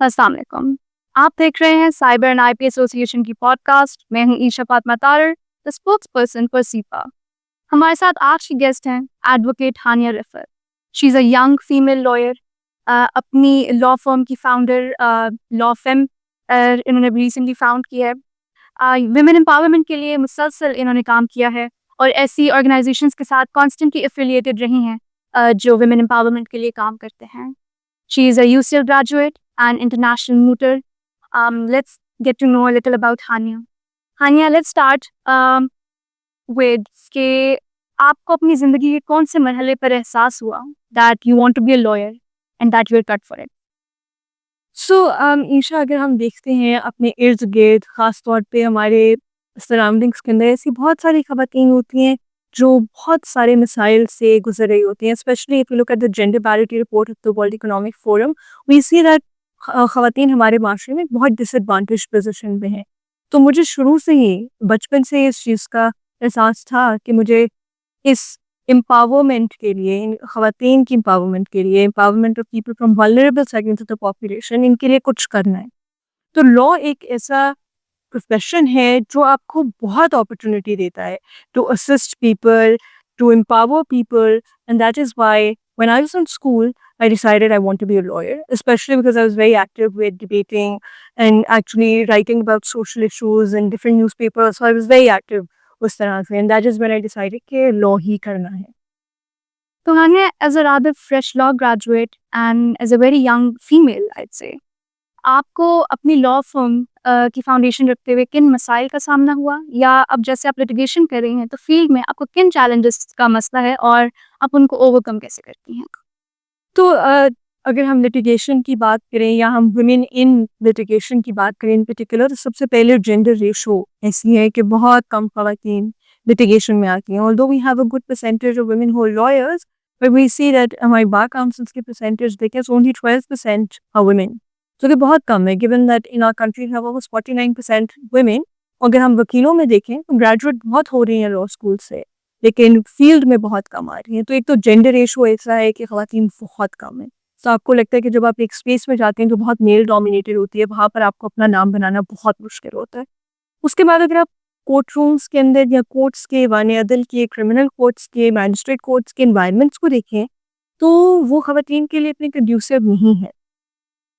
अस्सलाम वालेकुम। आप देख रहे हैं साइबर एंड आईपी एसोसिएशन की पॉडकास्ट। मैं हूं Isha Fatima Tarar, the spokesperson for CIPA. हमारे साथ आज की गेस्ट हैं advocate Hania Rifat. She is a young female lawyer. अपनी लॉ फर्म की फाउंडर लॉ फेम इन्होंने रिसेंटली फाउंड की है। विमेन एम्पावरमेंट के लिए मुसलसल इन्होंने काम किया है और ऐसी ऑर्गेनाइजेशंस के साथ कॉन्स्टेंटली एफिलिएटेड रही हैं जो विमेन एम्पावरमेंट के लिए काम करते हैं। She is a UCL graduate and international mooter. Let's get to know a little about Hania. Hania, let's start with कि आपको अपनी ज़िंदगी के कौन से मरहले पर एहसास हुआ that you want to be a lawyer and that you're cut for it? सो ईशा, अगर हम देखते हैं अपने इर्द गिर्द, ख़ास तौर पे हमारे सराउंडिंग्स के अंदर ऐसी बहुत सारी ख़वातीन होती हैं जो बहुत सारे मसाइल से गुजर रही होती हैं। Specially if you look at the gender parity report of the World Economic Forum, we see that ख़वातीन हमारे माशरे में बहुत डिसएडवांटेज पोजीशन में हैं। तो मुझे शुरू से ही, बचपन से ही इस चीज़ का एहसास था कि मुझे इस एम्पावरमेंट के लिए, इन ख़वातीन की एम्पावरमेंट के लिए, empowerment of people from vulnerable segments of the population, इनके लिए कुछ करना है। तो लॉ एक ऐसा प्रोफेशन है जो आपको बहुत अपॉर्चुनिटी देता है to assist people, to empower people, and that is why when I was in school I decided I want to be a lawyer, especially because I was very active with debating and actually writing about social issues in different newspapers. So I was very active उस तरह से, and that is when I decided कि law ही करना है। तो हानिया, as a rather fresh law graduate and as a very young female, I'd say, आपको अपनी law firm की फाउंडेशन रखते हुए किन मसाइल का सामना हुआ, या अब जैसे आप लिटिगेशन कर रही हैं तो फील्ड में आपको किन चैलेंजेस का मसला है और आप उनको ओवरकम कैसे करती हैं? तो अगर हम लिटिगेशन की बात करें या हम वुमेन इन लिटिगेशन की बात करें इन पर्टिकुलर, तो सबसे पहले जेंडर रेशो ऐसी है कि बहुत कम खवातीन लिटिगेशन में आती हैं। Although we have a good percentage of women who are lawyers, but we see that हमारी बार काउंसिल्स के परसेंटेज देखें तो ओनली 12% आर वुमेन, जो कि बहुत कम है given that in our country have almost 49% women. अगर हम वकीलों में देखें तो ग्रेजुएट बहुत हो रही हैं लॉ स्कूल से, लेकिन फील्ड में बहुत कम आ रही हैं। तो एक तो जेंडर रेशो ऐसा है कि ख़वातीन बहुत कम है। तो आपको लगता है कि जब आप एक स्पेस में जाते हैं जो बहुत मेल डोमिनेटेड होती है, वहाँ पर आपको अपना नाम बनाना बहुत मुश्किल होता है। उसके बाद अगर आप कोर्ट रूम्स के अंदर या कोर्ट्स के, वाने अदल के, क्रिमिनल कोर्ट्स के, मैजिस्ट्रेट कोर्ट्स के एनवायरनमेंट्स को देखें, तो वो ख़वातीन के लिए इतने कंड्यूसिव नहीं है।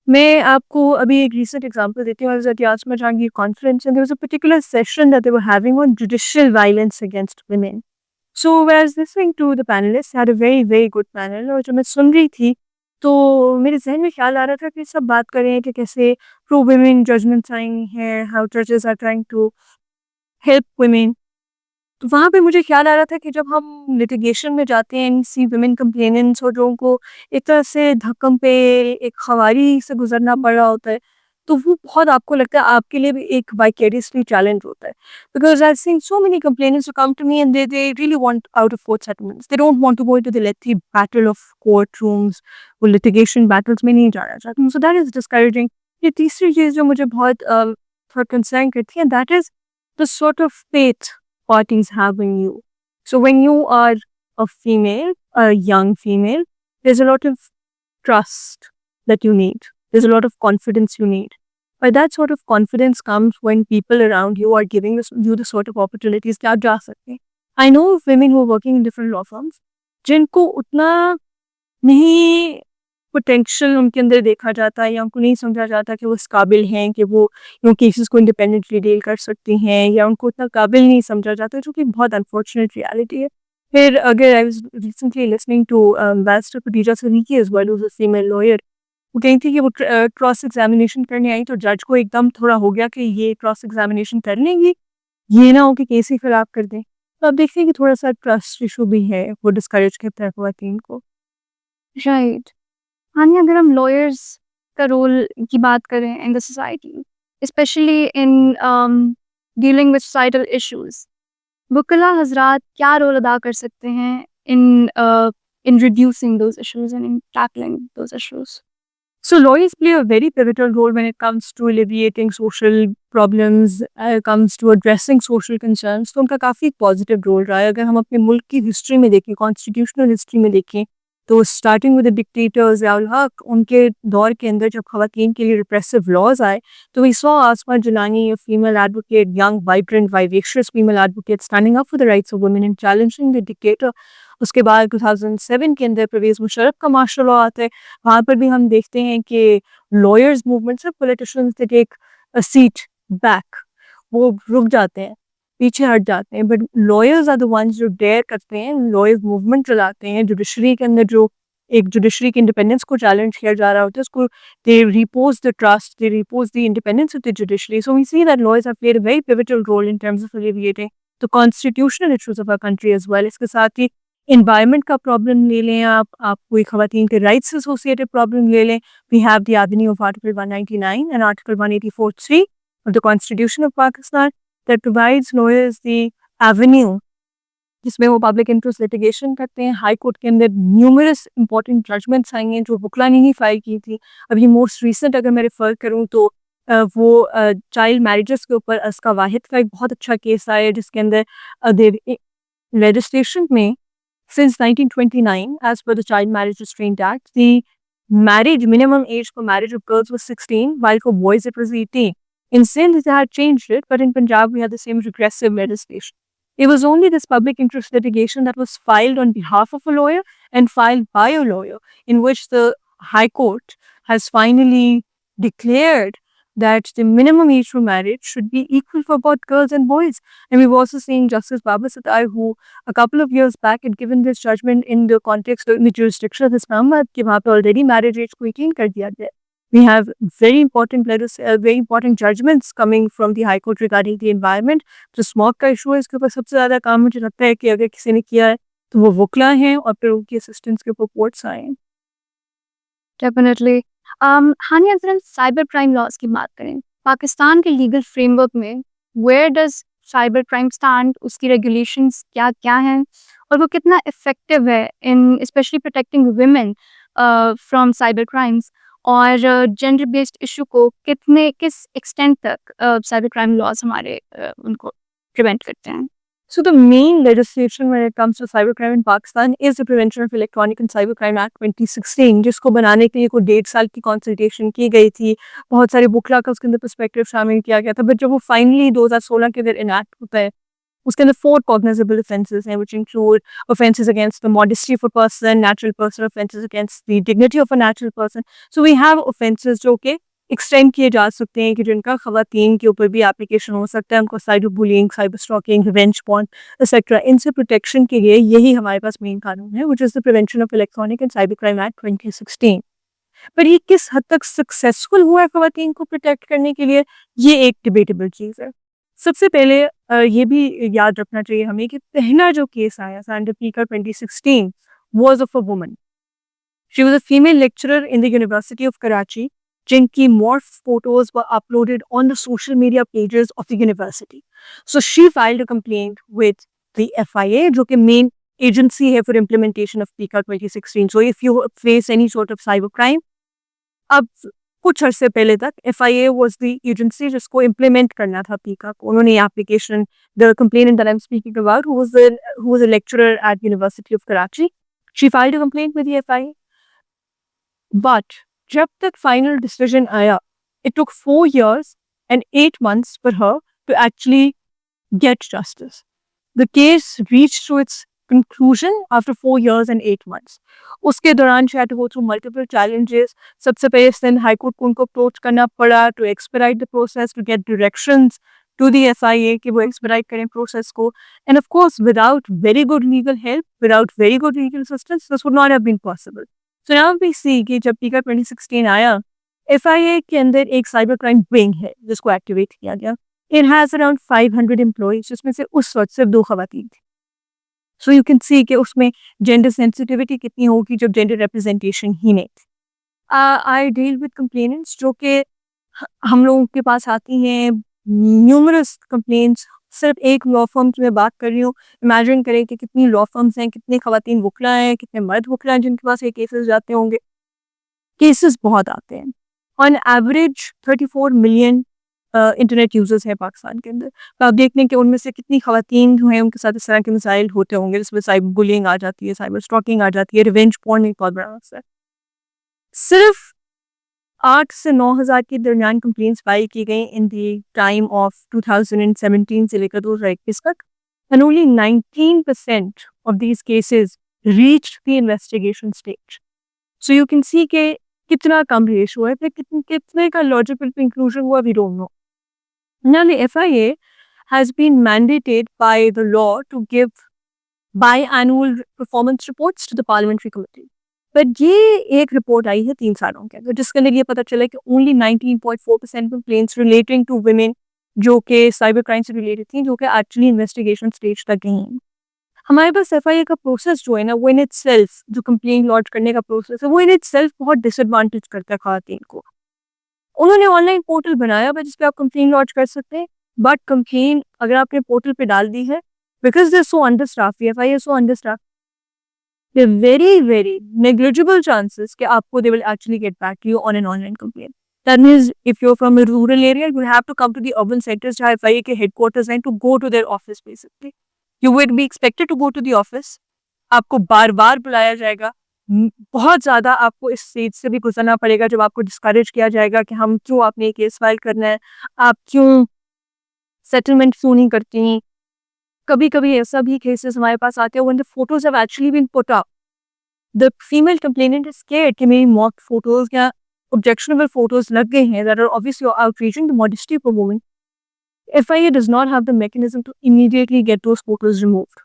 मैं आपको अभी एक रीसेंट एग्जांपल देती हूँ। आई was at Asma Jahangir conference and there was a particular session that they were having on judicial violence against women. So when I was listening to the panelists, they had a very very good panel, और जब मैं सुन रही थी तो मेरे जहन में ख्याल आ रहा था कि सब बात कर रहे हैं कि कैसे प्रो वुमेन जजमेंट्स आई हैं, हाउ जजेस are trying to help women. तो वहाँ पे मुझे ख्याल आ रहा था कि जब हम लिटिगेशन में जाते हैं, सी वुमेन कंप्लेनेंट्स और जो उनको एक तरह से धक्कम पे, एक खवारी से गुजरना पड़ रहा होता है, तो वो बहुत, आपको लगता है आपके लिए भी एक वाइकेरियसली चैलेंज होता है। Because I seen so many complainants come to me and they really want out of court settlements, they don't want to go into the lengthy battle of court rooms. वो litigation battles में नहीं जाना चाहते, so that is discouraging. ये तीसरी चीज़ जो मुझे बहुत थोड़ा कंसर्न करती है, that is the sort of faith parties have in you. So when you are a female, a young female, there's a lot of trust that you need. There's a lot of confidence you need. But that sort of confidence comes when people around you are giving you the sort of opportunities that आप जा सकते हैं. I know of women who are working in different law firms जिनको उतना नहीं potential उनके अंदर देखा जाता है, या उनको नहीं समझा जाता कि वो इस काबिल हैं कि वो केसेस को इंडिपेंडेंटली डील कर सकती हैं, या उनको उतना काबिल नहीं समझा जाता, जो कि बहुत अनफॉर्चुनेट रियलिटी है। फिर अगर I was recently listening to barrister Khadija Siddiqui as well, who is a female lawyer, वो कही थी कि वो क्रॉस एग्जामिनेशन करने आई तो जज को एकदम थोड़ा हो गया कि ये क्रॉस एग्जामिनेशन कर लेंगी, ये ना हो कि केस ही खराब कर दें। तो आप देखिए कि थोड़ा सा ट्रस्ट इशू भी है, वो डिस्करेज करता है खवातीन को। राइट। हानिया, अगर हम लॉयर्स का रोल की बात करें in the society, specially in dealing with societal issues, वकला हजरात क्या रोल अदा कर सकते हैं in reducing those issues and in tackling those issues? So lawyers play a very pivotal role when it comes to alleviating social problems, comes to addressing social concerns. तो उनका काफ़ी पॉजिटिव रोल रहा है। अगर हम अपने मुल्क की हिस्ट्री में देखें, कॉन्स्टिट्यूशनल हिस्ट्री में देखें, तो starting with the dictators Ziaul हक, उनके दौर के अंदर जब ख़वातीन के लिए रिप्रेसिव लॉज आए, तो we saw Asma Jilani, a female advocate, young, vibrant, vivacious female advocate standing up for the rights of women and challenging the dictator. उसके बाद 2007 के अंदर परवेज़ मुशर्रफ का मार्शल लॉ आता है। वहाँ पर भी हम देखते हैं कि लॉयर्स मूवमेंट से politicians they take a seat back, वो रुक जाते हैं, पीछे हट जाते हैं, but lawyers are the ones जो डेयर करते हैं, लॉयर्स मूवमेंट चलाते हैं। जुडिशरी के अंदर जो एक जुडिशरी की इंडिपेंडेंस को चैलेंज किया जा रहा होता है, उसको they repose the trust, they repose the independence of the judiciary. So we see that lawyers have played a very pivotal role in terms of alleviating the constitutional issues of our country as well. इसके साथ ही environment का problem ले लें, आप कोई खवातीन के rights से एसोसिएटेड प्रॉब्लम ले लें, we have the avenue of article 199 and article 184(3) of the Constitution of Pakistan that provides lawyers the avenue जिसमें वो पब्लिक इंटरेस्ट लिटिगेशन करते हैं। हाई कोर्ट के अंदर न्यूमरस इंपॉर्टेंट जजमेंट्स आई हैं जो बुकला ने ही फाइल की थी। अभी मोस्ट रिसेंट अगर मैं रेफर करूँ तो वो चाइल्ड मैरिजेस के ऊपर अस्का वाहिद का एक बहुत अच्छा केस आया, जिसके अंदर लेजिस्लेशन में since 1929 as per the Child Marriage Restraint Act, the marriage minimum age for marriage of girls was 16, while for boys it was 18. In Sindh they had changed it, but in Punjab we had the same regressive legislation. It was only this public interest litigation that was filed on behalf of a lawyer and filed by a lawyer, in which the High Court has finally declared that the minimum age for marriage should be equal for both girls and boys. And we've also seen Justice Baba Sattar, who a couple of years back had given this judgment in the context of the jurisdiction of Islamabad, कि वहाँ पे already marriage age को 18 कर दिया गया। We have very important judgments coming from the High Court regarding the environment. जो smog का issue है, इसके ऊपर सबसे ज़्यादा काम मुझे लगता है कि अगर किसी ने किया है तो वो वकला हैं और फिर उनकी असिस्टेंस के ऊपर कोर्ट्स आए हैं। डेफिनेटली। हानिया, अगर हम साइबर क्राइम लॉज की बात करें, पाकिस्तान के लीगल फ्रेमवर्क में where does cyber crime stand, उसकी रेगुलेशंस क्या क्या हैं और वो कितना इफेक्टिव है in specially protecting women from cyber crimes, और जेंडर बेस्ड इशू को किस एक्सटेंट तक साइबर क्राइम लॉज हमारे उनको प्रिवेंट करते हैं? So the main legislation when it comes to cybercrime in Pakistan is the Prevention of Electronic and Cybercrime Act 2016, जिसको बनाने के लिए कोई 1.5 साल की कंसल्टेशन की गई थी। बहुत सारे बुकला का उसके अंदर पर्सपेक्टिव शामिल किया गया था, बट जब वो फाइनली 2016 के अंदर इनैक्ट होता है, उसके अंदर 4 cognizable offences हैं, which include offences against the modesty of a person, natural person, offences against the dignity of a natural person. So we have offences जो कि एक्सटेंड किए जा सकते हैं कि जिनका खवातीन के ऊपर भी एप्लीकेशन हो सकता है, उनको cyber bullying, cyber stalking, revenge porn etcetera, इनसे प्रोटेक्शन के लिए यही हमारे पास मेन कानून है, which is the prevention of electronic and cyber crime act 2016। पर ये किस हद तक सक्सेसफुल हुआ है खवातीन को प्रोटेक्ट करने के लिए, ये एक डिबेटेबल चीज़ है। सबसे पहले ये भी याद रखना चाहिए हमें कि पहला जो केस आया था under PECA 2016 was of a woman. She was a female lecturer in the university of Karachi, जिनकी morph photos were uploaded on the social media pages of the university. So she filed a complaint with the FIA, जो कि main agency है for implementation of PECA 2016। So if you face any sort of cyber crime, अब कुछ अरसे पहले तक FIA was the agency जिसको implement करना था पीका को। उन्होंने application, the complainant that I am speaking about, who was a lecturer at university of Karachi, she filed a complaint with the FIA, but जब तक फाइनल डिसीजन आया, it took 4 years and 8 months for her to actually get justice. The case reached to its conclusion after 4 years and 8 months. उसके दौरान she had to go through multiple challenges. सबसे पहले Sindh high court को उनको approach करना पड़ा to expedite the process, to get directions to the FIA कि वो expedite करें process को. And of course, without very good legal help, without very good legal assistance, this would not have been possible. So now we see कि जब पीका 2016 आया, FIA के अंदर एक साइबर क्राइम विंग है जिसको एक्टिवेट किया गया। It has around 500 employees, जिसमें से उस वक्त सिर्फ 2 खवातीन थी। So you can see कि उसमें जेंडर सेंसिटिविटी कितनी होगी जब जेंडर रिप्रेजेंटेशन ही नहीं थी। I deal with complainants जो कि हम लोगों के पास आती हैं, न्यूमरस कंप्लेंट्स। सिर्फ एक लॉ फर्म की मैं बात कर रही हूँ, इमेजिन करें कि कितनी लॉ फर्म्स हैं, कितने खवातीन वकला हैं, कितने मर्द वकला हैं जिनके पास ये केसेस जाते होंगे। केसेस बहुत आते हैं। On average 34 million internet users हैं पाकिस्तान के अंदर, तो आप देखते हैं कि उनमें से कितनी खवातीन जो हैं उनके साथ इस तरह के मसाइल होते होंगे, जिसमें साइबर बुलिंग आ जाती है, साइबर स्टॉकिंग आ जाती है, रिवेंज पॉर्न एक बहुत बड़ा मसला है। सिर्फ 8 से 9,000 के दरमियान कंप्लेंट्स फाइल की गई इन द टाइम ऑफ 2017 से लेकर 2021 तक, and only 19% of these cases reached the investigation stage. So you can see के कितना कम रेशो है, फिर कितने का लॉजिकल कंक्लूजन हुआ, we don't know. Now the FIA has been mandated by the law to give biannual performance reports to the parliamentary committee. But ये एक रिपोर्ट आई है 3 सालों के अंदर, जिसके अंदर ये पता चला कि only 19.4% complaints relating to women जो कि साइबर क्राइम से रिलेटेड थी, जो कि एक्चुअली इन्वेस्टिगेशन स्टेज तक गई हैं। हमारे पास FIA का प्रोसेस जो है ना, वो इन इटसेल्फ, जो कंप्लेंट लॉन्च करने का प्रोसेस है, वो इन इटसेल्फ बहुत डिसएडवांटेज करता है खातन को। उन्होंने ऑनलाइन पोर्टल बनाया हुआ जिस पे आप कंप्लेन लॉन्च कर सकते हैं, बट कंप्लेन अगर आपने पोर्टल पे डाल दी है, because they so understaff, FIA so understaff, there are very negligible chances कि आपको they will actually get back to you on an online complaint. That means if you're from a rural area, you have to come to the urban centers जहाँ FIA के headquarters हैं, to go to their office basically. You would be expected to go to the office. आपको बार बार बुलाया जाएगा, बहुत ज़्यादा आपको इस स्टेज से भी गुजरना पड़ेगा जब आपको डिस्करेज किया जाएगा कि हम क्यों आपने केस फाइल करना है, आप क्यों सेटलमेंट क्यों नहीं करती। कभी कभी ऐसा भी केसेस हमारे पास आते हैं when the photos have actually been put up, the female complainant is scared कि मेरी mock photos या objectionable photos लग गए हैं that are obviously outraging the modesty of a woman. FIA does not have the mechanism to immediately get those photos removed.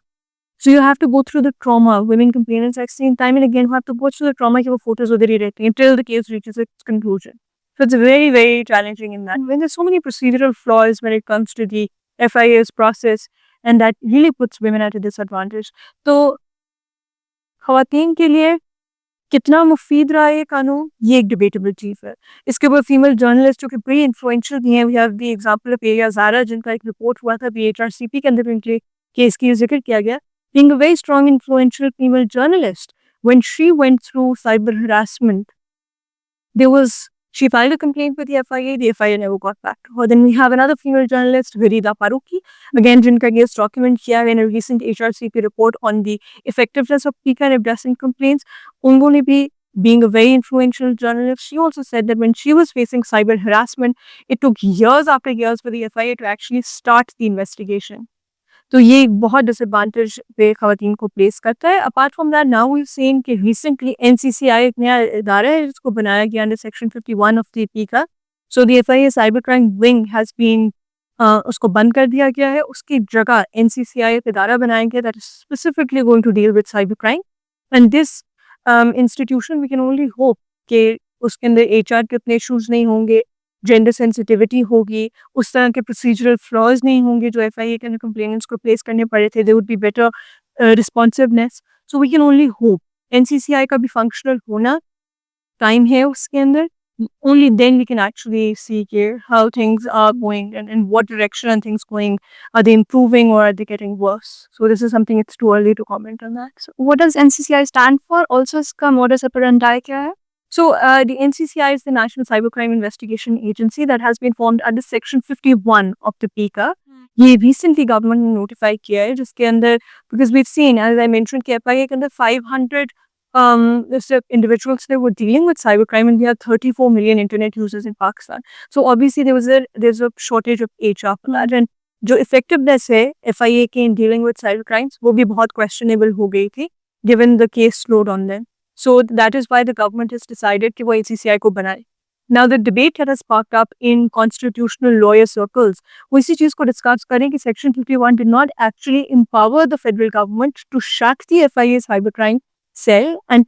So you have to go through the trauma. Women complainants I've seen time and again who have to go through the trauma कि वो photos उधर ही रहती हैं until the case reaches its conclusion. So it's very challenging in that. When there's so many procedural flaws when it comes to the FIA's process, and that really puts women at a disadvantage. तो ख़वातीन के लिए कितना मुफीद रहा है ये कानून, ये एक डिबेटेबल चीज़ है। इसके ऊपर फीमेल जर्नलिस्ट जो कि बड़ी इन्फ्लुएंशियल भी हैं, we have the example of Aria Zara, जिनका एक रिपोर्ट हुआ था BHRCP के अंदर, उनके केस की जिक्र किया गया। Being a very strong influential female journalist, when she went through cyber harassment, she filed a complaint with the FIA never got back to her. Then we have another female journalist, Virida Paruki, again जिनका case document किया है in a recent HRCP report on the effectiveness of PICA in addressing complaints. उन्होंने भी, being a very influential journalist, she also said that when she was facing cyber harassment, it took years after years for the FIA to actually start the investigation. तो ये एक बहुत disadvantage पे ख़वातीन को place करता है। Apart from that, now we seen कि रिसेंटली NCCI एक नया इदारा है जिसको बनाया गया under section 51 of the PICA। So the FIA cyber crime wing has been, उसको बंद कर दिया गया है, उसकी जगह NCCI एक इदारा बनाया गया that is specifically going to deal with cyber crime. And this institution, we can only hope कि उसके अंदर HR के उतने इशूज़ नहीं होंगे, जेंडर सेंसिटिविटी होगी, उस तरह के प्रोसीजरल फ्लॉज नहीं होंगे जो FIA के अंदर कंप्लेनेंट्स को प्लेस करने पड़े थे, they would be better responsiveness. So we can only hope NCCI का भी फंक्शनल होना टाइम है उसके अंदर, only then we can actually see here how things are going and in what direction are things going. Are they improving or are they getting worse? So this is something, it's too early to comment on that. So what does NCCI stand for? Also इसका modus operandi क्या है? So the NCCI is the National Cybercrime Investigation Agency that has been formed under Section 51 of the PICA. ये recently government ने notify किया है, जिसके अंदर, because we've seen, as I mentioned, कि FIA के अंदर 500 individuals that were dealing with cybercrime, and we have 34 million internet users in Pakistan. So obviously there's a shortage of HR for that, and जो effectiveness है FIA के in dealing with cybercrimes वो भी बहुत questionable हो गई थी given the case load on them. So that is why the government has decided कि वो NCCI को बनाए. Now the debate that has sparked up in constitutional lawyer circles, वो इसी चीज़ को discuss करें कि Section 51 did not actually empower the federal government to shut the FIA cybercrime cell and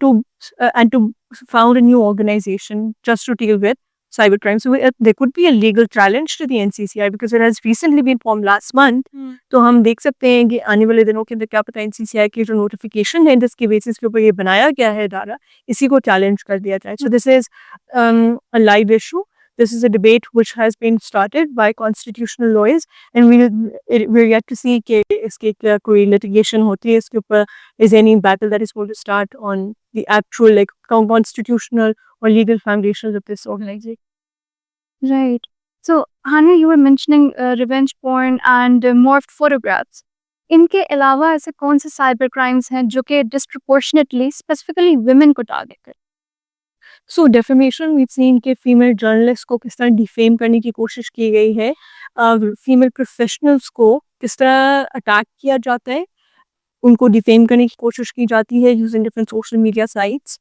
to found a new organization just to deal with cybercrime. So there could be a legal challenge to the NCCI because it has recently been formed last month. तो हम देख सकते हैं कि आने वाले दिनों के अंदर क्या पता NCCI की जो नोटिफिकेशन है जिसके बेसिस के ऊपर ये बनाया गया है इदारा, इसी को चैलेंज कर दिया जाए. So this is a live issue. This is a debate which has been started by constitutional lawyers, and we're yet to see कि इसके क्या कोई litigation होती है इसके ऊपर, is any battle that is going to start on the actual like constitutional or legal foundations of this organization. Right. So, Hania, you were mentioning revenge porn and morphed photographs. इनके अलावा ऐसे कौन से cyber crimes हैं जो कि disproportionately specifically women को target करते सो डेफेमेशन वीव सीन के फीमेल जर्नलिस्ट को किस तरह डिफेम करने की कोशिश की गई है, फीमेल प्रोफेशनल्स को किस तरह अटैक किया जाता है, उनको डिफेम करने की कोशिश की जाती है using different social media sites.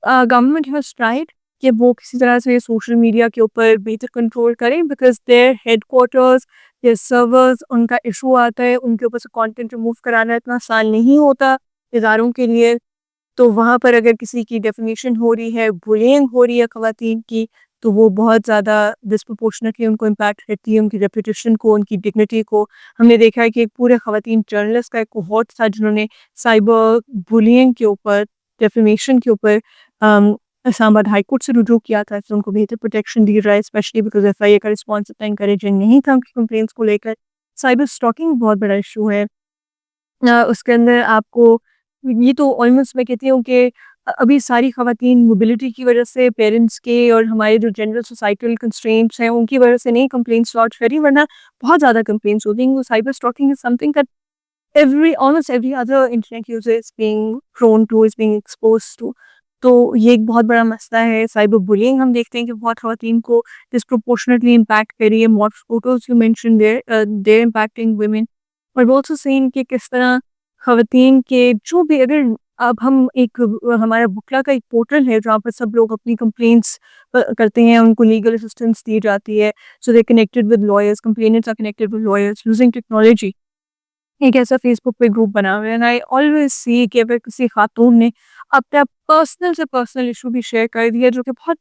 Government has tried कि वो किसी तरह से सोशल मीडिया के ऊपर बेहतर कंट्रोल करें, because their headquarters, their servers, उनका इशू आता है, उनके ऊपर से कंटेंट रिमूव कराना इतना आसान नहीं होता इदारों के लिए. तो वहाँ पर अगर किसी की डेफिनेशन हो रही है, बुलिंग हो रही है ख़वातीन की, तो वो बहुत ज़्यादा डिस्प्रपोर्शनेटली उनको इम्पैक्ट करती है, उनकी रेपुटेशन को, उनकी डिग्निटी को. हमने देखा है कि एक पूरे ख़वातीन जर्नलिस्ट का एक कोहॉर्ट था जिन्होंने साइबर बुलिंग के ऊपर, डेफेमेशन के ऊपर इस्लामाबाद हाई कोर्ट से रुजू किया था, तो उनको बेहतर प्रोटेक्शन दी रहा है, स्पेशली बिकॉज एफआईए का रिस्पॉन्स इतना इंकरेजिंग नहीं था उनकी कंप्लेंट्स को लेकर. साइबर स्टॉकिंग बहुत बड़ा इशू है. उसके अंदर आपको ये तो ऑलमोस्ट मैं कहती हूँ कि अभी सारी ख़वातीन मोबिलिटी की वजह से, पेरेंट्स के और हमारे जो जनरल सोसाइटल कंस्ट्रेंट्स हैं उनकी वजह से नहीं कंप्लेंट्स लॉन्च करी, वरना बहुत ज़्यादा कंप्लेंट्स होती हैं. Cyber stalking is something that almost every other internet user is being prone to, is being exposed to. तो ये एक बहुत बड़ा मसला है. साइबर बुलिंग हम देखते हैं कि बहुत ख़वातीन को डिस्प्रोपोर्शनेटली इम्पैक्ट कर रही है. Morphed photos you mention there impacting women. और वो ऑल्सो सीन कि किस तरह ख़वातीन के जो भी, अगर अब हम एक हमारा बुकला का एक पोर्टल है जहाँ पर सब लोग अपनी कंप्लेंट्स करते हैं, उनको लीगल असिस्टेंस दी जाती है. So they connected with lawyers, complainants are connected with lawyers using technology. एक ऐसा फेसबुक पे ग्रुप बना हुआ है, एंड आई ऑलवेज सी कि अगर किसी खातून ने अपना पर्सनल से पर्सनल इशू भी शेयर कर दिया जो कि बहुत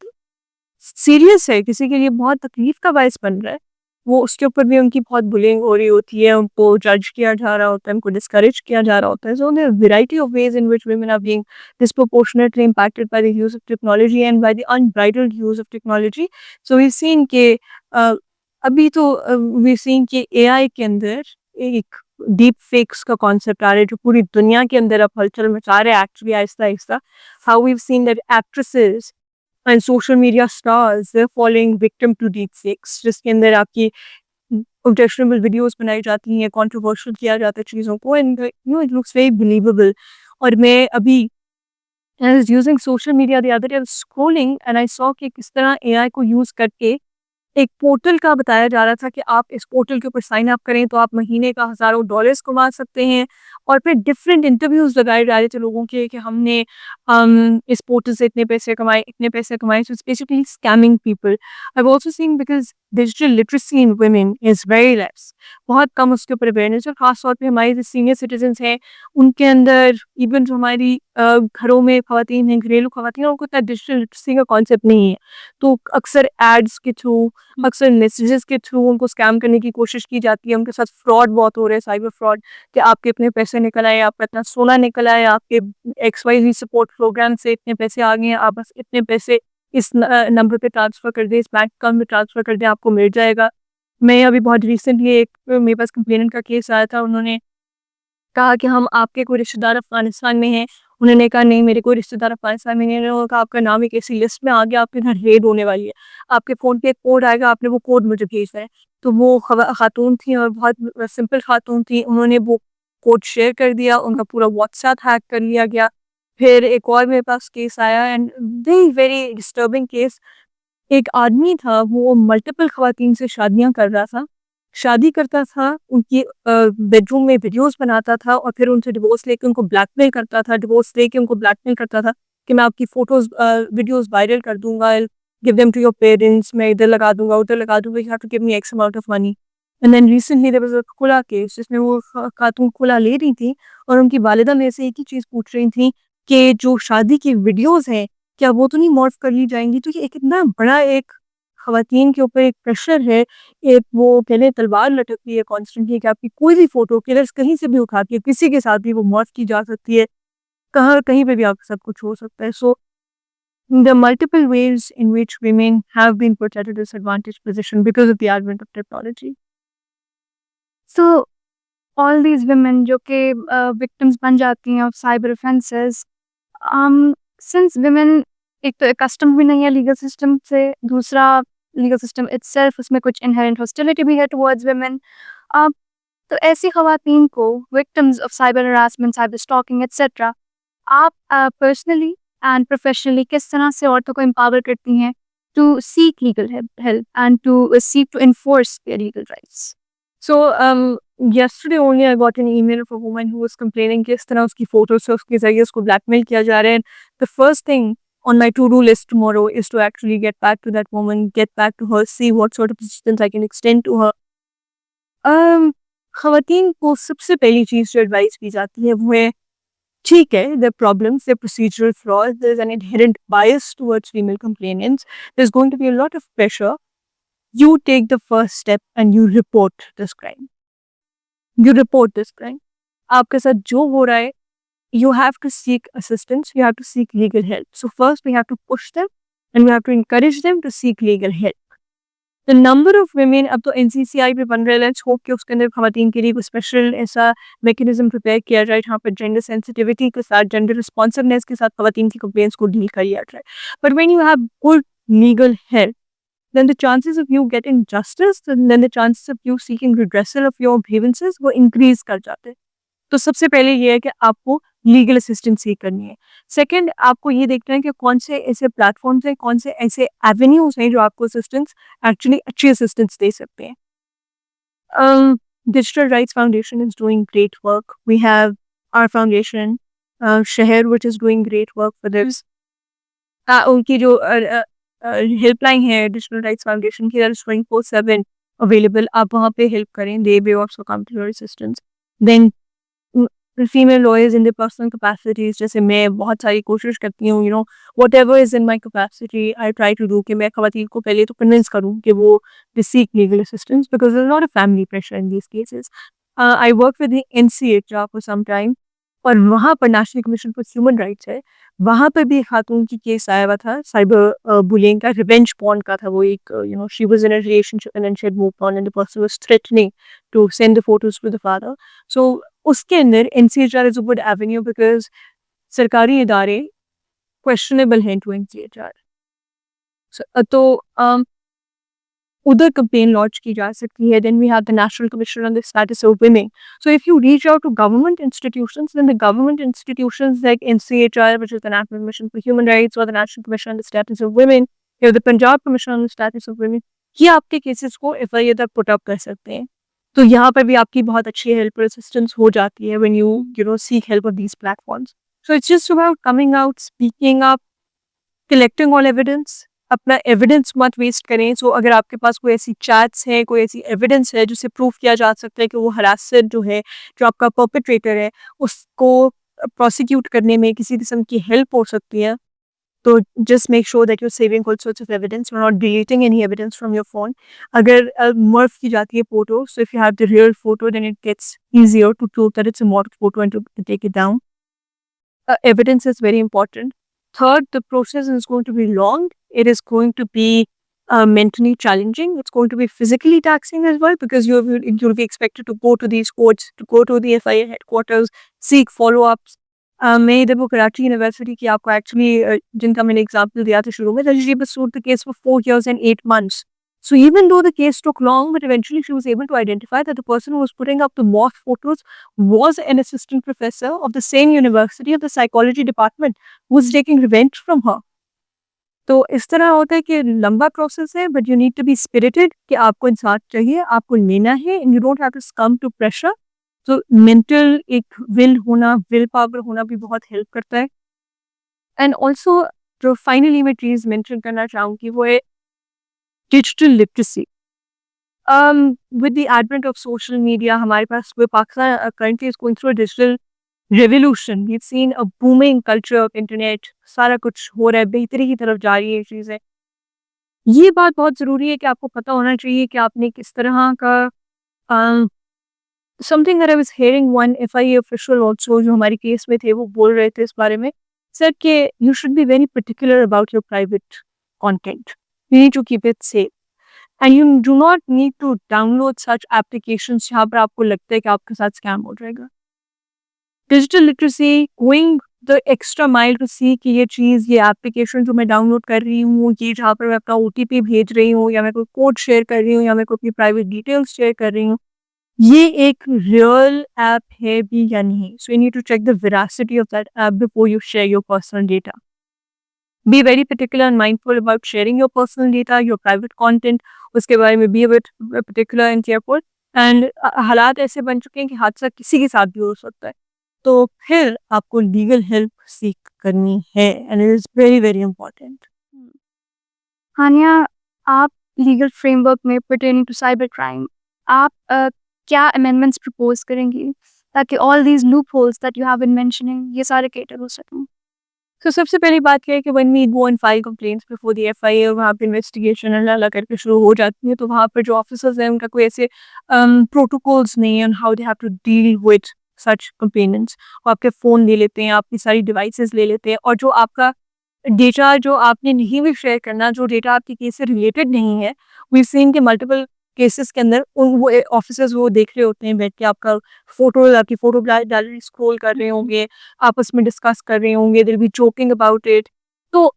सीरियस है, किसी के लिए बहुत तकलीफ का बायस बन रहा है, वो उसके ऊपर भी उनकी बहुत बुलिंग हो रही होती है, उनको जज किया जा रहा होता है, उनको डिस्करेज किया जा रहा होता है. So there variety of ways in which women are being disproportionately impacted by the use of technology and by the unbridled use of technology. So we've seen कि अभी तो we've seen कि AI के अंदर एक डीप फेक्स का concept आ रहा है जो पूरी दुनिया के अंदर अब हलचल मचा रहा है एक्चुअली आहिस्ता आहिस्ता. How we seen that actresses and social media stars they following victim to deep fakes, जिसके अंदर आपकी ऑब्जेक्शनेबल वीडियोस बनाई जाती हैं, कंट्रोवर्शियल किया जाता है चीज़ों को, and you know it looks very believable. और मैं अभी I was using social media the other day, scrolling and I saw कि किस तरह एआई को यूज़ करके एक पोर्टल का बताया जा रहा था कि आप इस पोर्टल के ऊपर साइन अप करें तो आप महीने का हज़ारों डॉलर्स कमा सकते हैं. और फिर डिफरेंट इंटरव्यूज़ लगाए जा रहे थे लोगों के कि हमने इस पोर्टल से इतने पैसे कमाए, इतने पैसे कमाए. So it's basically scamming people. I have also seen because digital literacy in women is very less, बहुत कम उसके ऊपर अवेयरनेस है. खास तौर पे हमारे जो सीनियर सिटीजन्स हैं उनके अंदर, इवन जो हमारी घरों में ख़वातीन हैं, घरेलू ख़वातीन हैं, उनको इतना डिजिटल लिटरेसी का कॉन्सेप्ट नहीं है. तो अक्सर एड्स के थ्रू, अक्सर मैसेजेस के थ्रू उनको स्कैम करने की कोशिश की जाती है. उनके साथ फ्रॉड बहुत हो रहे हैं, साइबर फ्रॉड, कि आपके इतने पैसे निकल आए, आपका इतना सोना निकल आया, आपके XYZ सपोर्ट प्रोग्राम से इतने पैसे आ गए हैं, आप बस इतने पैसे इस नंबर पे ट्रांसफ़र कर दें, इस बैंक अकाउंट में ट्रांसफ़र कर दें, आपको मिल जाएगा. मैं अभी बहुत रिसेंटली एक मेरे पास कंप्लेनेंट का केस आया था. उन्होंने कहा कि हम आपके कोई रिश्तेदार अफ़गानिस्तान में हैं. उन्होंने कहा नहीं, मेरे कोई रिश्तेदार अफ़गानिस्तान में नहीं है. उन्होंने कहा आपका नाम एक ऐसी लिस्ट में आ गया, आपके घर रेड होने वाली है, आपके फ़ोन पे एक कोड आएगा, आपने वो कोड मुझे भेजना है. तो वो खातून थी और बहुत सिंपल खातून थी. उन्होंने वो कोड शेयर कर दिया, उनका पूरा व्हाट्सएप हैक कर लिया गया. फिर एक और मेरे पास केस आया, and very very disturbing case. एक आदमी था, वो मल्टीपल ख़वातीन से शादियाँ कर रहा था. शादी करता था, उनकी बेडरूम में वीडियोज़ बनाता था और फिर उनसे डिवोर्स लेके उनको ब्लैकमेल करता था. डिवोर्स लेके उनको ब्लैकमेल करता था कि मैं आपकी फ़ोटोज़ वीडियोज़ वायरल कर दूँगा, I will give them to your parents, मैं इधर लगा दूँगा, उधर लगा दूँगा, you have to give me X amount of money. And then recently there was a खुला केस जिसमें वो खातून खुला ले रही थी और उनकी वालिदा मेरे से एक ही चीज़ पूछ रही थी कि जो शादी की वीडियोज़ हैं, क्या वो तो नहीं मॉर्फ कर ली जाएँगी? तो ये एक इतना बड़ा एक ख़वातीन के ऊपर एक प्रेशर है, एक वो कहलें तलवार लटक रही है कॉन्स्टेंटली कि आपकी कोई भी फ़ोटो किलर्स कहीं से भी उठा के किसी के साथ भी वो मॉर्फ की जा सकती है. कहाँ कहीं पे भी आपके साथ कुछ हो सकता है. सो the multiple ways in which women have been put at a disadvantaged position because of the advent of technology. So all these women जो कि victims बन जाती हैं of cyber offenses, since women एक तो accustomed भी नहीं है legal system से, दूसरा लीगल सिस्टम इटसेल्फ उसमें कुछ इनहेरेंट हॉस्टिलिटी भी है टुवर्ड्स वुमेन। तो ऐसी खवातीन को victims of cyber harassment, cyber stalking etcetera, आप पर्सनली एंड प्रोफेशनली किस तरह से औरतों को एम्पावर करती हैं to seek legal help and to seek to enforce their legal rights? So, yesterday only I got an email of a woman who was complaining कि इस तरह उसकी photos से उसके ज़रिए उसको blackmail किया जा रहा है. The first thing on my to-do list tomorrow is to actually get back to that woman, get back to her, see what sort of assistance I can extend to her. ख़वातीन को सबसे पहली चीज़ जो advice दी जाती है वो है, ठीक है, there are problems, there are procedural flaws, there is an inherent bias towards female complainants, there's going to be a lot of pressure. You take the first step and you report this crime. You report this crime. आपके साथ जो हो रहा है, you have to seek assistance, you have to seek legal help. So first we have to push them and we have to encourage them to seek legal help. The number of women, अब तो NCCI भी बन रहा है, let's hope कि उसके अंदर खवातीन के लिए कोई स्पेशल ऐसा mechanism प्रिपेयर किया जाए जहाँ पर जेंडर सेंसिटिविटी के साथ, जेंडर रिस्पॉन्सिवनेस के साथ खवातीन की कंप्लेंट्स को डील किया जाए. But when you have good legal help, then the chances of you getting justice and then the chances of you seeking redressal of your grievances वो increase कर जाते हैं. तो सबसे पहले ये है कि आपको लीगल असिस्टेंस सीख करनी है. सेकंड, आपको ये देखना है कि कौन से ऐसे प्लेटफॉर्म्स हैं, कौन से ऐसे एवेन्यूज हैं जो आपको असिस्टेंस एक्चुअली अच्छी असिस्टेंस दे सकते हैं. Digital Rights Foundation is doing great work. We have our foundation, Sheher, which is doing great work for this. उनकी जो हेल्पलाइन है डिजिटल राइट्स फाउंडेशन की, दैट इज 24/7 अवेलेबल. आप वहाँ पे हेल्प करें, दे वे also come to your assistance. Then female lawyers in the personal capacities, जैसे मैं बहुत सारी कोशिश करती हूँ, whatever is in my capacity I try to do कि मैं खवातीन को पहले तो कन्विंस करूँ कि वो they seek legal assistance because there is not a family pressure in these cases. I work with the NCHR for some time और वहाँ पर national commission for human rights है, वहाँ पर भी खातून की केस आया हुआ था साइबर बुलिंग का, रिवेंज पॉर्न का था वो. एक she was in a relationship and then she had moved on and the person was threatening to send the photos to the father. So उसके अंदर NCHR is a good avenue because सरकारी इदारे questionable हैं to NCHR. तो उधर complain launch की जा सकती है. Then we have the national commission on the status of women. So if you reach out to government institutions, then the government institutions like NCHR, which is the National Commission for Human Rights, or the National Commission on the Status of Women, or the Punjab Commission on the Status of Women, ये आपके cases को FIR तक put up कर सकते हैं. तो यहाँ पर भी आपकी बहुत अच्छी हेल्प और असिस्टेंस हो जाती है when you seek help of these platforms. So it's just about coming out, speaking up, collecting all evidence. अपना एविडेंस मत वेस्ट करें. सो अगर आपके पास कोई ऐसी चैट्स हैं, कोई ऐसी एविडेंस है जिससे प्रूफ किया जा सकता है कि वो हरासर जो है, जो आपका परपेट्रेटर है, उसको प्रोसिक्यूट करने में किसी किस्म की हेल्प हो सकती है, तो just make sure that you are saving all sorts of evidence, you are not deleting any evidence from your phone. अगर मर्फ की जाती है photo, so if you have the real photo then it gets easier to prove that it's a model photo and to take it down. Evidence is very important. Third, the process is going to be long. It is going to be mentally challenging. It's going to be physically taxing as well because you'll be expected to go to these courts, to go to the FIR headquarters, seek follow-ups. मैं इधर वो Karachi university की आपको actually जिनका मैंने example दिया था शुरू में, she pursued the case for 4 years and 8 months. So even though the case took long, but eventually she was able to identify that the person who was putting up the mock photos was an assistant professor of the same university of the psychology department who was taking revenge from her. तो इस तरह होता है कि लंबा process है, but you need to be spirited कि आपको इंसाफ चाहिए, आपको लेना है, and you don't have to succumb to pressure. तो मेंटल एक विल होना, विल पावर होना भी बहुत हेल्प करता है. एंड ऑल्सो जो फाइनली मैं चीज़ मेंशन करना चाहूँगी वो है digital literacy. With the advent of social media, हमारे पास Pakistan currently is going through a digital revolution. We've seen a booming culture of internet. सारा कुछ हो रहा है, बेहतरी की तरफ जा रही है चीज़ें. ये बात बहुत ज़रूरी है कि आपको पता होना चाहिए कि आपने किस तरह का something that I was hearing one FIA official also जो हमारे केस में थे वो बोल रहे थे इस बारे में, said कि you should be very particular about your private content. You need to keep it safe. And you do not need to download such applications जहाँ पर आपको लगता है कि आपके साथ स्कैम हो जाएगा. Digital literacy, going the extra mile to see कि ये चीज़, ये एप्लीकेशन जो मैं डाउनलोड कर रही हूँ, ये जहाँ पर मैं अपना ओटीपी भेज रही हूँ या मैं कोई कोड शेयर कर रही हूँ या मैं कोई अपनी प्राइवेट डिटेल्स शेयर कर रही हूँ, ये एक रियल ऐप है भी या नहीं. So you need to check the veracity of that app before you share your personal data. Be very particular and mindful about sharing your personal data, your private content. उसके बारे में be a bit particular and careful. And हालात ऐसे बन चुके हैं कि हादसा किसी के साथ भी हो सकता है. तो फिर आपको लीगल हेल्प सीख करनी है, and it is very very important. Haniya, आप लीगल फ्रेमवर्क में पर्टेनिंग टू साइबर क्राइम आप क्या अमेंडमेंट्स प्रपोज करेंगी ताकि all these loophole that you have been mentioning ये सारे केटर हो सकें? तो सबसे पहली बात यह है कि when we go and file complaints before the FIA, वहाँ पे इन्वेस्टिगेशन अल्लाह करके शुरू हो जाती है, तो वहाँ पर जो ऑफिसर्स हैं उनका कोई ऐसे प्रोटोकॉल्स नहीं है on how they have to deal with such complainants. वो आपके फ़ोन ले लेते हैं, आपकी सारी डिवाइसेस ले लेते हैं, और जो आपका डेटा जो आपने नहीं भी शेयर करना, जो डेटा आपके केस से रिलेटेड नहीं है, वी सीन के मल्टीपल केसेस के अंदर उन वो ऑफिसर्स वो देख रहे होते हैं बैठ के आपका आपकी फोटो डाल रही स्क्रॉल कर रहे होंगे, आपस में डिस्कस कर रहे होंगे, दिल बी जोकिंग अबाउट इट. तो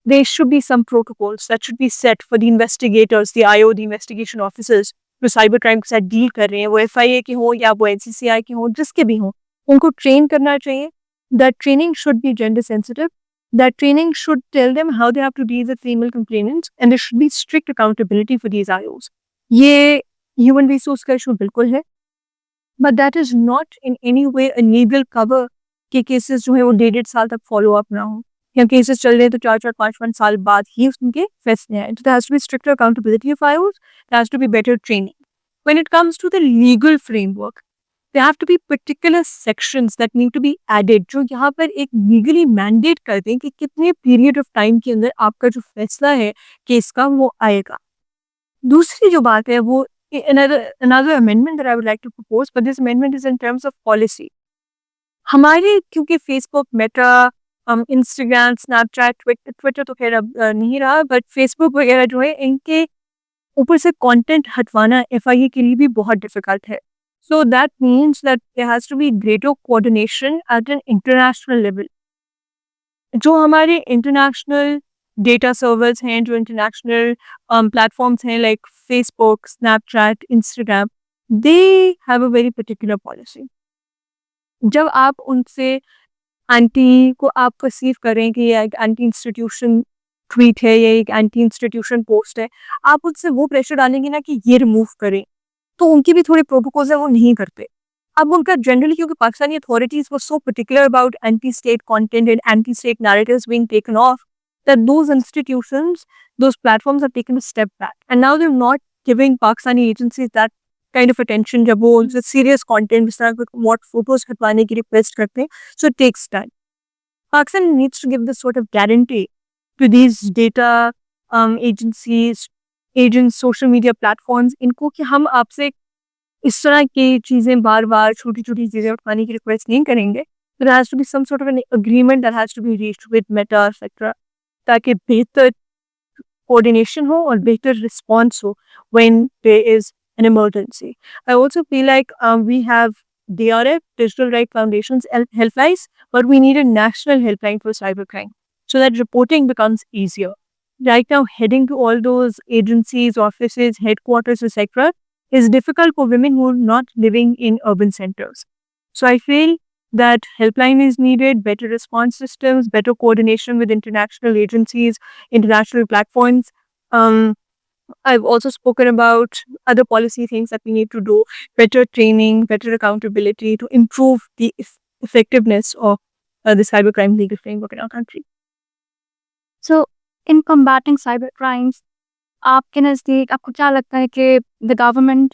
there should be some protocols that should be set for the investigators, the IO, the investigation officers, जो साइबर क्राइम के साथ डील कर रहे हैं, वो FIA के हों या वो NCCI के हों, जिसके भी हों, उनको ट्रेन करना चाहिए. That training should be gender sensitive. That training should tell them how they have to deal with female complainants, and there should be strict accountability for these IOs. ये ह्यूमन रिसोर्स का issue बिल्कुल है, but that is not in any way a legal cover के cases जो है वो 1.5 साल तक फॉलो अप ना हो, या केसेस चल रहे हैं तो 4-4, 5-5 साल बाद ही उनके फैसले आए. तो has to be stricter accountability of IOs, there has to be better training. When it comes to the legal framework, there have to be particular sections that need to be added जो यहाँ पर एक legally mandate कर दें कि कितने period of time के अंदर आपका जो फैसला है केस का वो आएगा. दूसरी जो बात है वो another amendment that I would like to propose, but this amendment is in terms of policy. हमारे क्योंकि Facebook, Meta, Instagram, Snapchat, Twitter तो खैर अब नहीं रहा, बट फेसबुक वगैरह जो है इनके ऊपर से कंटेंट हटवाना FIA के लिए भी बहुत डिफिकल्ट है. So that means that there has to be greater coordination at an international level. जो हमारे इंटरनेशनल डेटा सर्वर्स हैं, जो इंटरनेशनल प्लेटफॉर्म्स हैं like Facebook, Snapchat, Instagram, they have a very particular policy. जब आप उनसे एंटी को आप परसीव करें कि ये एक एंटी इंस्टीट्यूशन ट्वीट है, ये एक एंटी इंस्टीट्यूशन पोस्ट है, आप उनसे वो प्रेशर डालेंगे ना कि ये रिमूव करें, तो उनके भी थोड़े प्रोटोकॉल्स हैं वो नहीं करते. अब उनका जनरली क्योंकि Pakistani authorities were so particular about anti state content and anti state narratives being taken of, that those institutions, those platforms have taken a step back, and now they're not giving Pakistani agencies that kind of attention जब वो उनसे serious content जिस तरह what photos हटवाने की request करते हैं. So it takes time. Pakistan needs to give this sort of guarantee to these data agencies, agents, social media platforms, इनको कि हम आपसे इस तरह की चीज़ें बार बार छोटी छोटी चीज़ें उठाने की रिक्वेस्ट नहीं करेंगे. There has to be some sort of an agreement that has to be reached with Meta, etc. ताकि बेहतर कोऑर्डिनेशन हो और बेहतर रिस्पॉन्स हो when there is an emergency. I also feel like we have DRF, Digital Right Foundation's helplines, but we need a national helpline for cybercrime so that reporting becomes easier. Right now, heading to all those agencies, offices, headquarters, etc., is difficult for women who are not living in urban centers. So I feel that helpline is needed, better response systems, better coordination with international agencies, international platforms. I've also spoken about other policy things that we need to do, better training, better accountability to improve the effectiveness of the cybercrime legal framework in our country. So, in combating cyber crimes, आपके नज़दीक आपको क्या लगता है कि the government,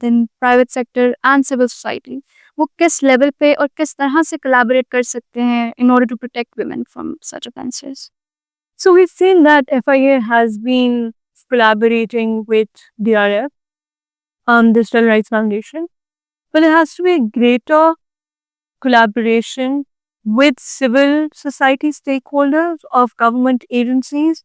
then private sector and civil society वो किस level पे और किस तरह से कोलैबोरेट कर सकते हैं in order to protect women from such offenses? So we've seen that FIA has been collaborating with DRF, Digital Rights Foundation, but there has to be a greater collaboration with civil society stakeholders of government agencies.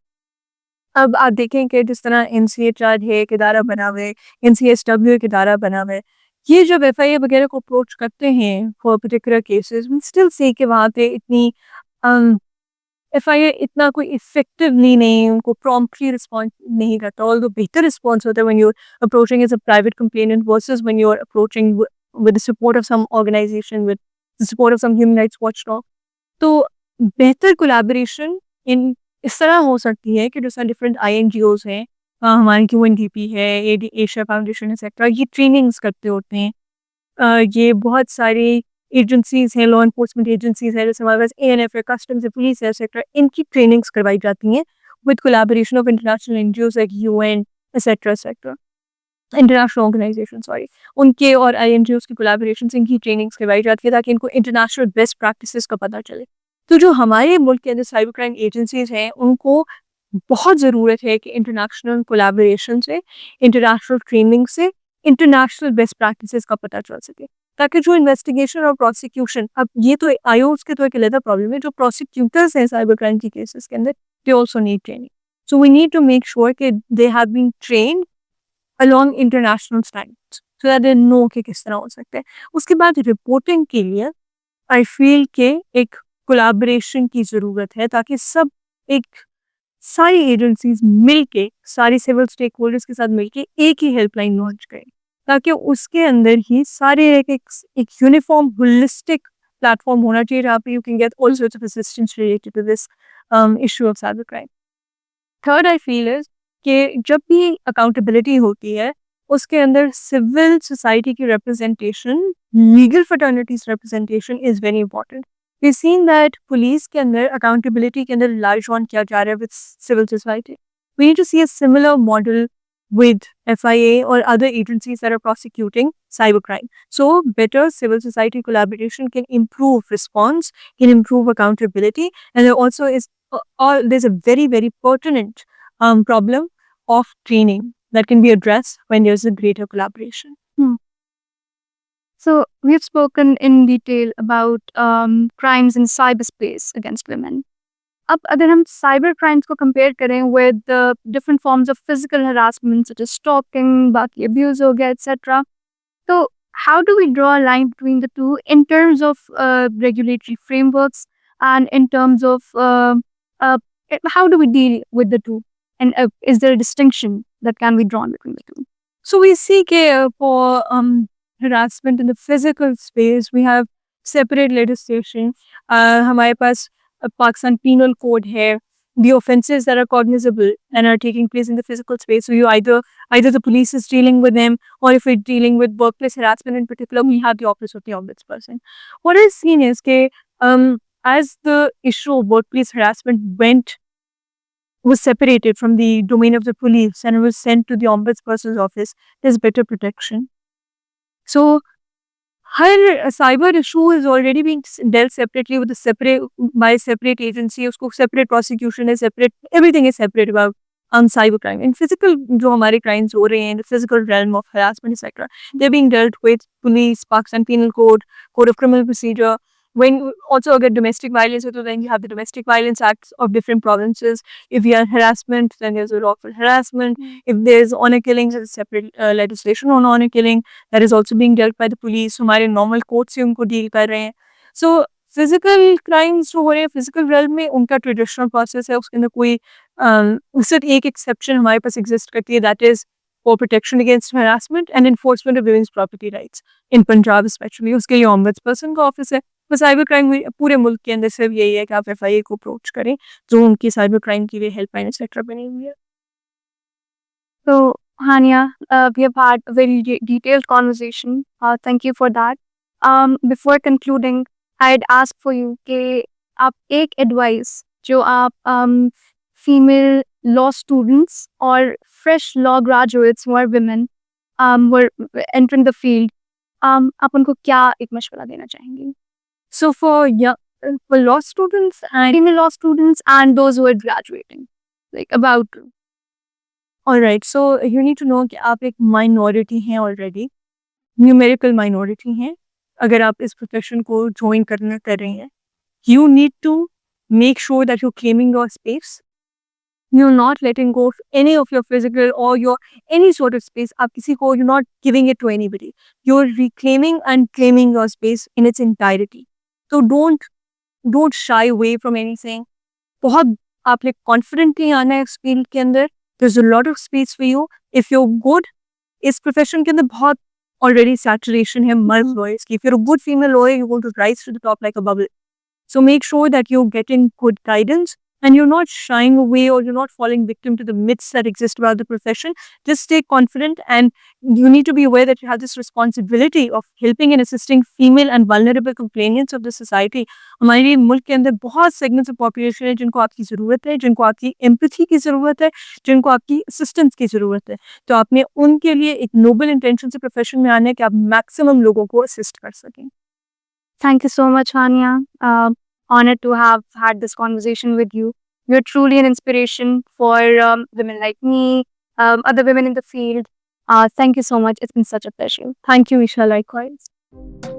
अब आप देखें कि जिस तरह NCHR है एक इदारा बना हुआ है, NCSW एक इदारा बना हुआ है, ये जब FIA वगैरह को अप्रोच करते हैं for particular cases, we still see कि वहाँ पे इतनी FIA इतना कोई इफेक्टिवली नहीं उनको प्रॉम्प्टली रिस्पॉन्स नहीं करता, ऑल्दो बेहतर रिस्पॉन्स होता है when you are approaching as a private complainant versus when you are approaching with the support of some organisation, with the support of some human rights watchdog. तो बेहतर collaboration इन इस तरह हो सकती है कि जैसा डिफरेंट INGOs हैं, हमारी UNDP है, एशिया फाउंडेशन एक्सेट्रा, ये ट्रेनिंग्स करते होते हैं। ये बहुत सारी एजेंसीज़ हैं, लॉ एनफोर्समेंट एजेंसीज़ हैं, जैसे हमारे पास ANF है, कस्टम्स है, पुलिस है एक्सेट्रा, इनकी ट्रेनिंग्स करवाई जाती हैं with collaboration of international NGOs like UN etcetera etcetera, international organisation sorry, उनके और INGOs की कोलैबोरेशन से इनकी ट्रेनिंग्स करवाई जाती है ताकि इनको इंटरनेशनल बेस्ट प्रैक्टिसेस का पता चले। तो जो हमारे मुल्क के अंदर साइबर क्राइम एजेंसीज़ हैं, उनको बहुत ज़रूरत है कि इंटरनेशनल कोलैबोरेशन से, इंटरनेशनल ट्रेनिंग से, इंटरनेशनल बेस्ट प्रैक्टिसेस का पता चल सके, ताकि जो इन्वेस्टिगेशन और प्रोसिक्यूशन, अब ये तो IOs के तो एक अलग प्रॉब्लम है, जो प्रोसिक्यूटर्स हैं साइबर क्राइम की केसेस के अंदर, they also need training. So we need to make sure कि they have been trained along international standards so that they know कि किस तरह हो सकता है। उसके बाद रिपोर्टिंग के लिए आई फील के एक कोलैबोरेशन की ज़रूरत है, ताकि सब एक सारी एजेंसीज मिलके, सारी सिविल स्टेक होल्डर्स के साथ मिलके एक ही हेल्पलाइन लॉन्च करें, ताकि उसके अंदर ही सारे एक यूनिफॉर्म होलिस्टिक प्लेटफॉर्म होना चाहिए जहाँ पे you can get all sorts of assistance related to this issue of cyber crime. Third I feel is कि जब भी अकाउंटेबिलिटी होती है, उसके अंदर सिविल सोसाइटी की representation, legal fraternities representation is very important. We've seen that police के अंदर accountability के अंदर rely on किया जा रहा है with civil society. We need to see a similar model with FIA or other agencies that are prosecuting cybercrime. So better civil society collaboration can improve response, can improve accountability, and there also is there's a very pertinent problem of training that can be addressed when there's a greater collaboration. So we've spoken in detail about crimes in cyberspace against women. अब अगर हम cyber crimes को compare करें with different forms of physical harassment such as stalking, बाकी abuse हो गया etc. So how do we draw a line between the two in terms of regulatory frameworks and in terms of uh, how do we deal with the two? And is there a distinction that can be drawn between the two? So we see for harassment in the physical space, we have separate legislation. हमारे पास Pakistan Penal Code है. The offences that are cognizable and are taking place in the physical space. So you either the police is dealing with them, or if we're dealing with workplace harassment in particular, we have the office of the ombudsperson. What I've seen is as the issue of workplace harassment was separated from the domain of the police and it was sent to the ombudsperson's office, there's better protection. So her cyber issue is already being dealt separately with by a separate agency, उसको separate prosecution है, separate, everything is separate about cybercrime. In physical जो हमारे crimes हो रहे हैं, in the physical realm of harassment etc., they're being dealt with police, Pakistan Penal Code, Code of Criminal Procedure. When also get domestic violence, so then you have the Domestic Violence Acts of different provinces. If you have harassment, then there's a lawful harassment. If there's honor killings, there's a separate legislation on honor killing that is also being dealt by the police. हमारे normal courts से उनको deal कर रहे हैं. So physical crimes जो हो रहे हैं physical realm में, उनका traditional process है, उसके अंदर कोई सिर्फ एक exception हमारे पास exist करती है, that is for protection against harassment and enforcement of women's property rights in Punjab especially. उसके लिए ombudsperson का office है. तो साइबर क्राइम पूरे मुल्क के अंदर सिर्फ यही है कि आप FIA को अप्रोच करें, जो उनकी साइबर क्राइम के लिए हेल्पलाइन एक्सेट्रा बनी हुई है. So Hania, we have had a very detailed conversation. Thank you for that. Before concluding, I'd ask for you कि आप एक advice जो आप female law students or fresh law graduates who are women were entering the field, आप उनको क्या एक मशवरा देना चाहेंगी? So for law students and Female law students and those who are graduating, like about. Alright, so you need to know कि आप एक minority हैं already, numerical minority हैं. अगर आप इस profession को join कर रहे हैं, you need to make sure that you're claiming your space. you're not letting go of any of your physical or your any sort of space. आप किसी को, you're not giving it to anybody. You're reclaiming and claiming your space in its entirety. So don't shy away from anything. बहुत आपने confidently आना है इस field के अंदर. There's a lot of space for you. If you're good, इस profession के अंदर बहुत already saturation है male lawyers की. If you're a good female lawyer, you're going to rise to the top like a bubble. So make sure that you're getting good guidance and you're not shying away or you're not falling victim to the myths that exist about the profession. Just stay confident, and you need to be aware that you have this responsibility of helping and assisting female and vulnerable complainants of the society. हमारे मुल्क के अंदर बहुत segments of population है जिनको आपकी ज़रूरत है, जिनको आपकी empathy की ज़रूरत है, जिनको आपकी assistance की ज़रूरत है. तो आपने उनके लिए एक noble intention से profession में आना है कि आप maximum लोगों को assist कर सकें. Thank you so much, Hania. Honored to have had this conversation with you. You're truly an inspiration for women like me, other women in the field. Thank you so much. It's been such a pleasure. Thank you, Isha. Likewise.